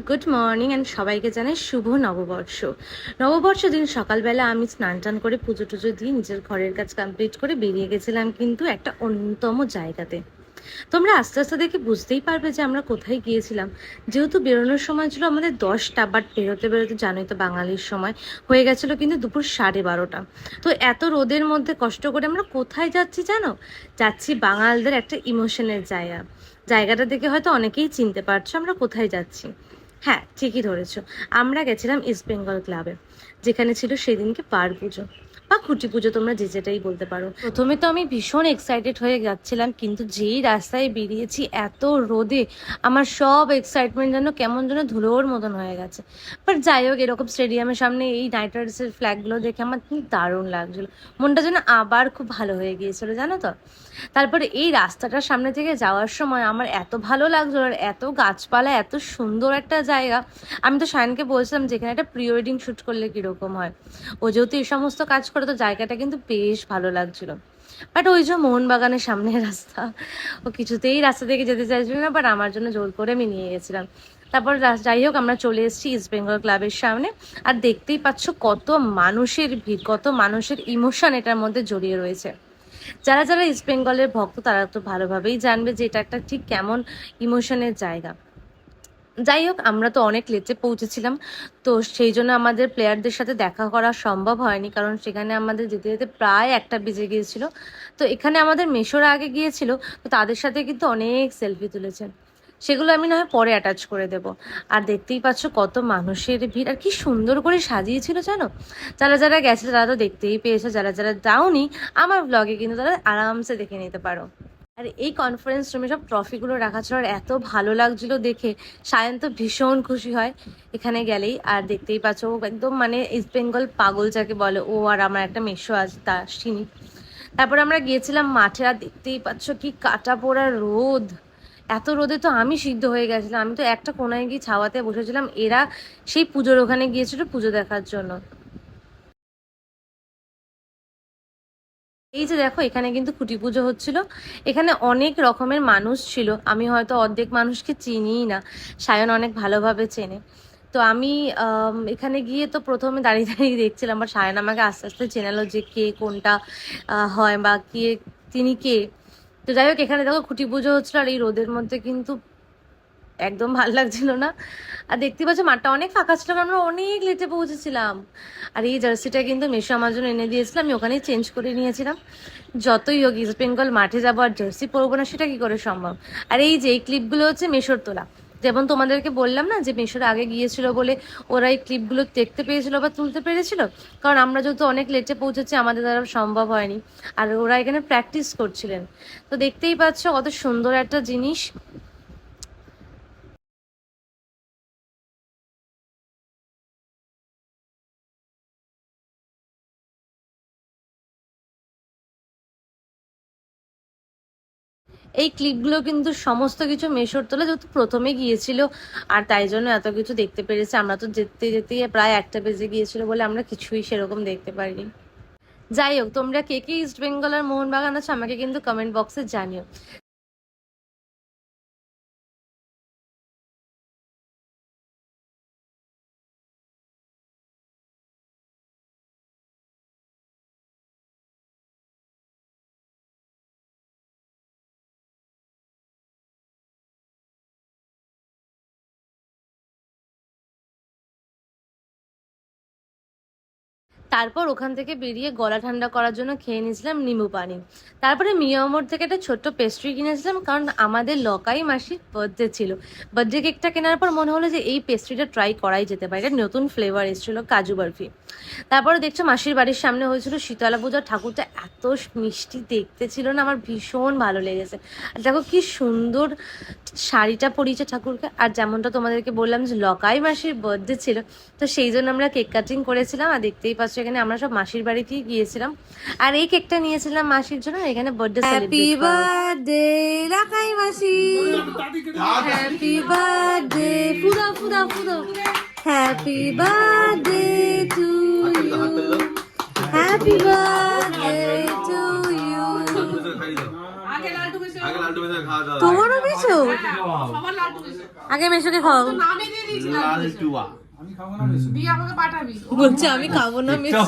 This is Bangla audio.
গুড মর্নিং অ্যান্ড সবাইকে জানাই শুভ নববর্ষ। নববর্ষ দিন সকালবেলা আমি স্নান টান করে পুজো টুজো দিয়ে নিজের ঘরের কাজ কমপ্লিট করে বেরিয়ে গেছিলাম কিন্তু একটা অন্যতম জায়গাতে। তোমরা আস্তে আস্তে দেখে বুঝতেই পারবে যে আমরা কোথায় গিয়েছিলাম। যেহেতু বেরোনোর সময় ছিল আমাদের 10টা, বাট বেরোতে বেরোতে জানোই তো বাঙালির সময় হয়ে গেছিলো কিন্তু দুপুর 12:30। তো এত রোদের মধ্যে কষ্ট করে আমরা কোথায় যাচ্ছি জানো? যাচ্ছি বাঙালদের একটা ইমোশনের জায়গাটা দেখে হয়তো অনেকেই চিনতে পারছো আমরা কোথায় যাচ্ছি। হ্যাঁ, ঠিকই ধরেছো, আমরা গেছিলাম ইস্ট বেঙ্গল ক্লাবে, যেখানে ছিল সেদিনকে পার পুজো বা খুঁটি পুজো, তোমরা যে যেটাই বলতে পারো। প্রথমে তো আমি ভীষণ এক্সাইটেড হয়ে যাচ্ছিলাম, কিন্তু যেই রাস্তায় বেরিয়েছি এত রোদে আমার সব এক্সাইটমেন্ট যেন কেমন যেন ধুলোর মতন হয়ে গেছে। বাট যাই হোক, এরকম স্টেডিয়ামের সামনে এই নাইট রাইডার্সের ফ্ল্যাগগুলো দেখে আমার খুব দারুণ লাগছিল, মনটা যেন আবার খুব ভালো হয়ে গিয়েছিল জানো তো। তারপরে এই রাস্তাটার সামনে থেকে যাওয়ার সময় আমার এত ভালো লাগছিল, আর এত গাছপালা, এত সুন্দর একটা জায়গা। আমি তো শায়নকে বলছিলাম যেখানে একটা প্রি ওয়েডিং শ্যুট করলে কীরকম হয়। ও যেহেতু এই সমস্ত কাজ করে তো জায়গাটা কিন্তু বেশ ভালো লাগছিল। বাট ওই যে মোহনবাগানের সামনের রাস্তা, ও কিছুতেই রাস্তা থেকে যেতে চাইছিল না, বাট আমার জন্য জোর করে আমি নিয়ে গেছিলাম। তারপর যাই হোক, আমরা চলে এসেছি ইস্ট বেঙ্গল ক্লাবের সামনে। আর দেখতেই পাচ্ছ কত মানুষের ভিড়, কত মানুষের ইমোশন এটার মধ্যে জড়িয়ে রয়েছে। যারা যারা ইস্ট বেঙ্গলের ভক্ত তারা তো ভালোভাবেই জানবে যে এটা একটা ঠিক কেমন ইমোশনের জায়গা। যাই হোক, আমরা তো অনেক লেটে পৌঁছেছিলাম, তো সেই জন্য আমাদের প্লেয়ারদের সাথে দেখা করা সম্ভব হয়নি, কারণ সেখানে আমাদের যেতে যেতে প্রায় 1টা বেজে গিয়েছিল। তো এখানে আমাদের মেশোরা আগে গিয়েছিল, তো তাদের সাথে কিন্তু অনেক সেলফি তুলেছেন, সেগুলো আমি না হয় পরে অ্যাটাচ করে দেব। আর দেখতেই পাচ্ছ কত মানুষের ভিড়, আর কি সুন্দর করে সাজিয়েছিল জানো। যারা যারা গেছে তারা তো দেখতেই পেয়েছো, যারা যারা যাওনি আমার ব্লগে কিন্তু তারা আরামসে দেখে নিতে পারো। আর এই কনফারেন্স রুমে সব ট্রফিগুলো রাখা ছিল, আর এত ভালো লাগছিল দেখে। সায়ন তো ভীষণ খুশি হয় এখানে গেলেই। আর দেখতেই পাচ্ছ ও একদম মানে ইস্ট বেঙ্গল পাগল যাকে বলে ও, আর আমার একটা মেশো আছে তা চিনি। তারপর আমরা গিয়েছিলাম মাঠে, আর দেখতেই পাচ্ছ কি কাটা পোড়া রোদ। এত রোদে তো আমি সিদ্ধ হয়ে গেছিলাম, আমি তো একটা কোনায় গিয়ে ছাওয়াতে বসেছিলাম, এরা সেই পুজোর ওখানে গিয়েছিল পুজো দেখার জন্য। এই যে দেখো, এখানে কিন্তু খুঁটি পুজো হচ্ছিল। এখানে অনেক রকমের মানুষ ছিল, আমি হয়তো অর্ধেক মানুষকে চিনিই না, সায়ন অনেক ভালোভাবে চেনে। তো আমি এখানে গিয়ে তো প্রথমে দাঁড়িয়ে দাঁড়িয়ে দেখছিলাম, বা সায়ন আমাকে আস্তে আস্তে চেনালো যে কে কোনটা হয় বা কে তিনি কে। তো যাই হোক, এখানে দেখো খুঁটি পুজো হচ্ছিল, আর এই রোদের মধ্যে কিন্তু একদম ভালো লাগছিল না। আর দেখতে পাচ্ছ মাঠটা অনেক ফাঁকা ছিল, আমরা অনেক লেটে পৌঁছেছিলাম। আর এই জার্সিটা কিন্তু মেশো আমার জন্য এনে দিয়েছিলাম, আমি ওখানেই চেঞ্জ করে নিয়েছিলাম। যতই হোক ইস্ট বেঙ্গল মাঠে যাবো আর জার্সি পরবো না, সেটা কি করে সম্ভব। আর এই যে এই ক্লিপগুলো হচ্ছে মেশোর তোলা, যেমন তোমাদেরকে বললাম না যে মেশোর আগে গিয়েছিল বলে ওরা এই ক্লিপগুলো দেখতে পেয়েছিল বা তুলতে পেরেছিল, কারণ আমরা যেহেতু অনেক লেটে পৌঁছেছি আমাদের দ্বারা সম্ভব হয়নি। আর ওরা এখানে প্র্যাকটিস করছিলেন। তো দেখতেই পাচ্ছ কত সুন্দর একটা জিনিস। এই ক্লিপগুলো কিন্তু সমস্ত কিছু মেশোর তোলা, যেহেতু প্রথমে গিয়েছিল আর তাই জন্য এত কিছু দেখতে পেরেছে। আমরা তো যেতে যেতে প্রায় 1টা বেজে গিয়েছিল বলে আমরা কিছুই সেরকম দেখতে পারিনি। যাই হোক, তোমরা কে কে ইস্ট বেঙ্গল আর মোহনবাগান আছো আমাকে কিন্তু কমেন্ট বক্সে জানিও। তারপর ওখান থেকে বেরিয়ে গলা ঠান্ডা করার জন্য খেয়ে নিয়েছিলাম নিম্বু পানি। তারপরে মিয়ামোর থেকে একটা ছোট্ট পেস্ট্রি কিনেছিলাম, কারণ আমাদের লকাই মাসির বার্থডে ছিল। বার্থডে কেকটা কেনার পর মনে হলো যে এই পেস্ট্রিটা ট্রাই করাই যেতে পারে, এটা নতুন ফ্লেভার এসেছিলো কাজু বরফি। তারপরে দেখছো মাসির বাড়ির সামনে হয়েছিল শীতলা পূজার, ঠাকুরটা এত মিষ্টি দেখতে ছিল না, আমার ভীষণ ভালো লেগেছে। আর দেখো কি সুন্দর শাড়িটা পরিয়েছে ঠাকুরকে। আর যেমনটা তোমাদেরকে বললাম যে লকাই মাসির বার্থডে ছিল, তো সেই জন্য আমরা কেক কাটিং করেছিলাম। আর দেখতেই পাচ্ছ এখানে আমরা সব মাসির বাড়িতেই গিয়েছিলাম, আর এই কেকটা নিয়েছিলাম মাসির জন্য। এখানে বার্থডে সেলিব্রেট করা। হ্যাপি বার্থডে লকাই মাসি, হ্যাপি বার্থডে, ফুদা ফুদা ফুদা, happy birthday to you, happy birthday to you. খাওয়া দাওয়া তোমারও মেশো সবার লাড্ডু দিয়েছে। আগে মেশোকে খাও নামে দিয়ে দিয়েছি লাড্ডু লাল দিয়েছে। টুয়া আমি খাবো না মেশো। দিয়ে আমাকে পাঠাবি। বলছে আমি খাবো না মেশো